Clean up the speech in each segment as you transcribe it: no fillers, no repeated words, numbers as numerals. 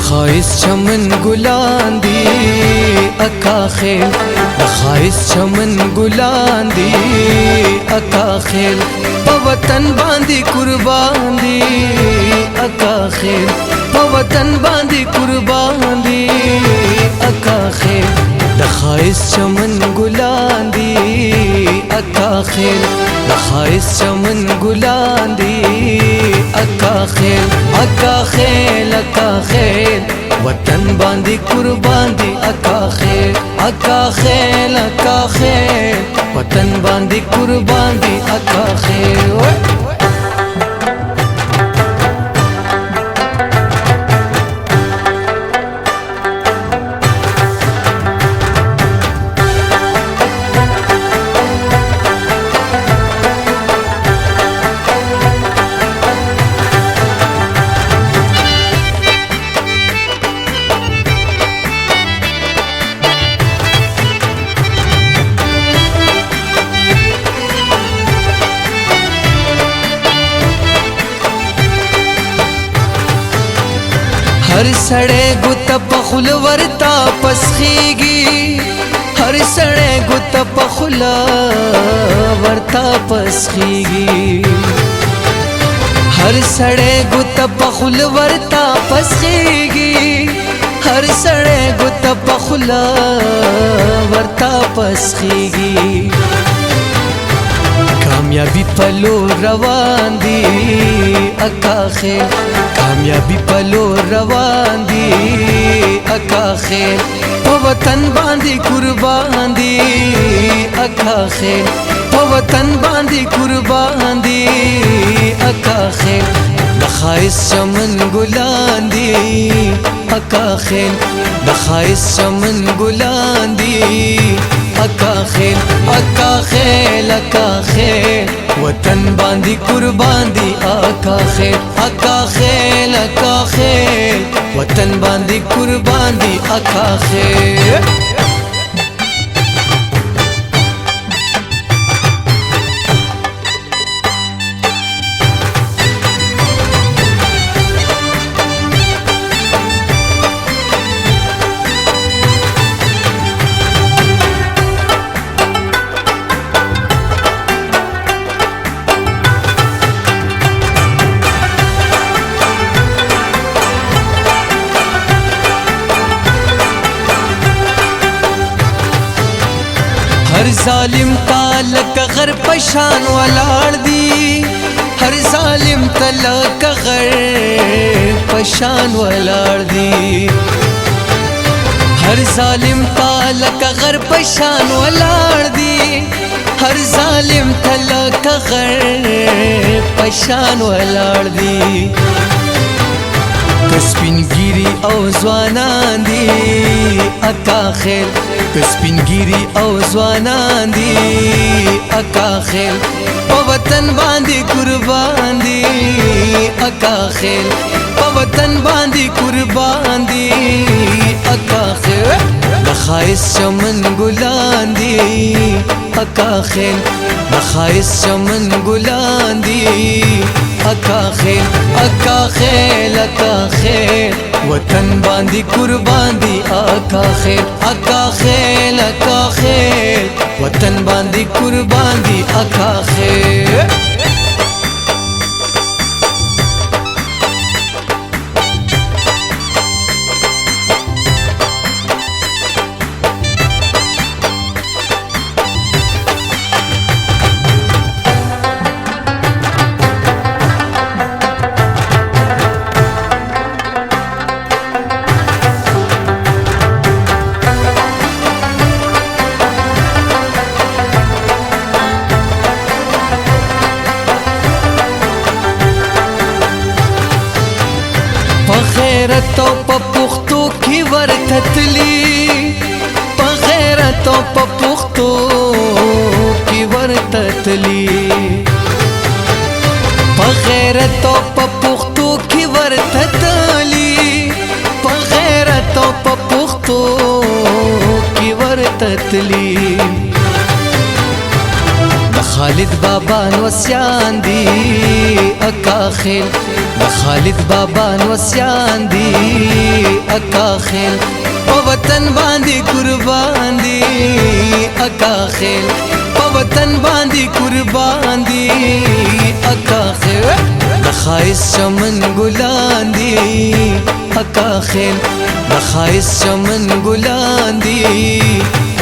خایس چمن ګلان دی اکا خیل د خایس چمن ګلان دی اکا خیل په وطن باندې قربان دی اکا خیل په وطن باندې قربان دی اکا خیل د خایس چمن ګلان دی اکا خیل د خایس چمن ګلان دی اکا خیل اکا خیل اکا خیل وطن باندې قربان دی اکا خیل اکا خیل اکا خیل وطن باندې قربان دی اکا خیل हर सड़े गुत पखुल वरता पसखीगी हर सड़े गुत पखुल वरता पसखीगी हर सड़े गुत पखुल वरता पसखीगी हर सड़े गुत पखुल वरता पसखीगी कामयाबी पलो रवान दी अका खैर कामयाबी पलो रवान दी अका खैर په وطن باندې قربان دی اکا خیل په وطن باندې قربان دی اکا خیل د خایس چمن ګلان دی اکا خیل د خایس چمن ګلان دی اکا خیل اکا خیل اکا خیل وطن باندې قربان دی اکا خیل اکا خیل اکا خیل وطن باندې قربان دی اکا خیل हर ظالم تالک غر پشان ولاړ دی हर ظالم تالک غر پشان ولاړ دی हर ظالم تالک غر پشان ولاړ دی हर ظالم تالک غر پشان ولاړ دی کسپینګيري او ځوانان دي اکا خیل کسپینګيري او ځوانان دي اکا خیل په وطن باندې قربان دي اکا خیل په وطن باندې قربان دي اکا خیل د خایس چمن ګلان دي اکا خیل د خایس چمن ګلان دي اکا خیل اکا خیل اکا خیل وطن باندې قربان دی اکا خیل اکا خیل اکا خیل وطن باندې قربان دی اکا خیل ورتتلی په غیرت او په پښتو کې ورتتلی په غیرت او په پښتو کې ورتتلی په غیرت او په پښتو کې ورتتلی د خالد بابا نوسیان دی اکا خیل د خالد بابا نوسیان دی اکا خیل په وطن باندې قربان دی اکا خیل په وطن باندې قربان دی اکا خیل د خایس چمن ګلان دی اکا خیل د خایس چمن ګلان دی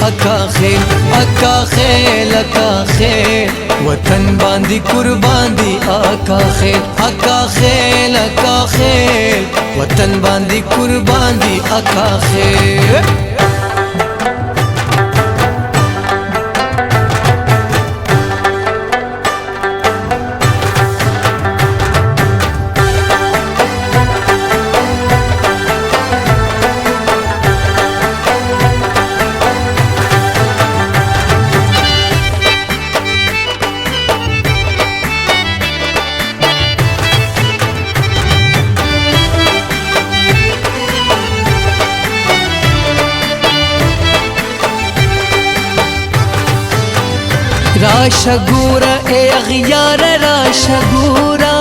اکا خیل اکا خیل اکا خیل وطن باندې قربان دی اکا خیل اکا خیل اکا خیل وطن باندې قربان دی اکا خیل راشا گورا اے اغیار راشا گورا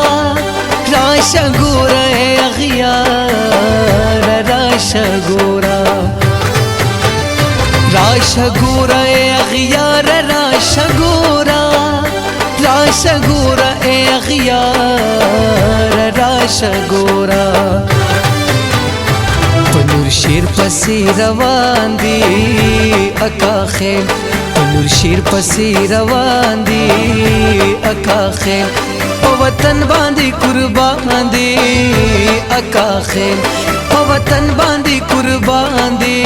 راشا گورا اے اغیار راشا گورا راشا گورا اے اغیار راشا گورا راشا گورا اے اغیار راشا گورا پنور شیر پسی روان دی اکا خیل نور شیر پسی روان دی اکا خیل په وطن باندې قربان دی اکا خیل په وطن باندې قربان دی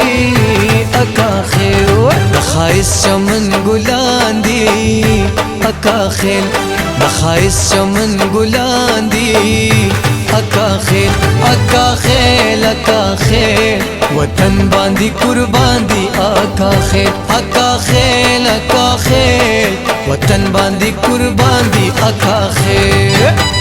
اکا خیل د خایس چمن ګلان دی اکا خیل د خایس چمن ګلان دی اکا خیل اکا خیل اکا خیل وطن باندې قربان دی اکا خیل اکا خیل اکا خیل وطن باندې قربان دی اکا خیل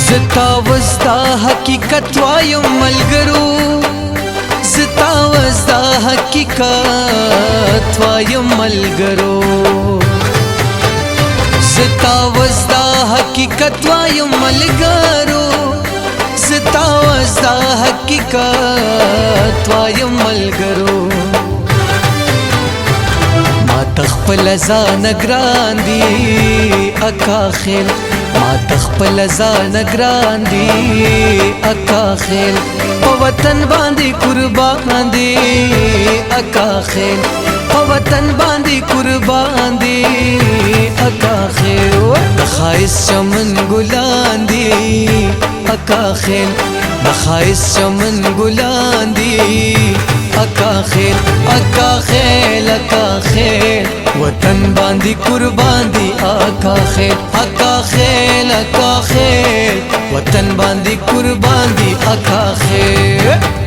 زتا وزدا حقیقت وایم ملګرو زتا وزدا حقیقت وایم ملګرو زتا وزدا حقیقت وایم ملګرو زتا وزدا حقیقت وایم ملګرو ما تخپل ځان ګران دی اکا خیل ما تخپل ځان ګران دی اکا خیل په وطن باندې قربان دی اکا خیل په وطن باندې قربان دی اکا خیل د خایس چمن ګلان دی اکا خیل د خایس چمن ګلان دی اکا خیل اکا خیل اکا خیل وطن باندې قربان دی اکا خیل اکا خیل اکا خیل وطن باندې قربان دی اکا خیل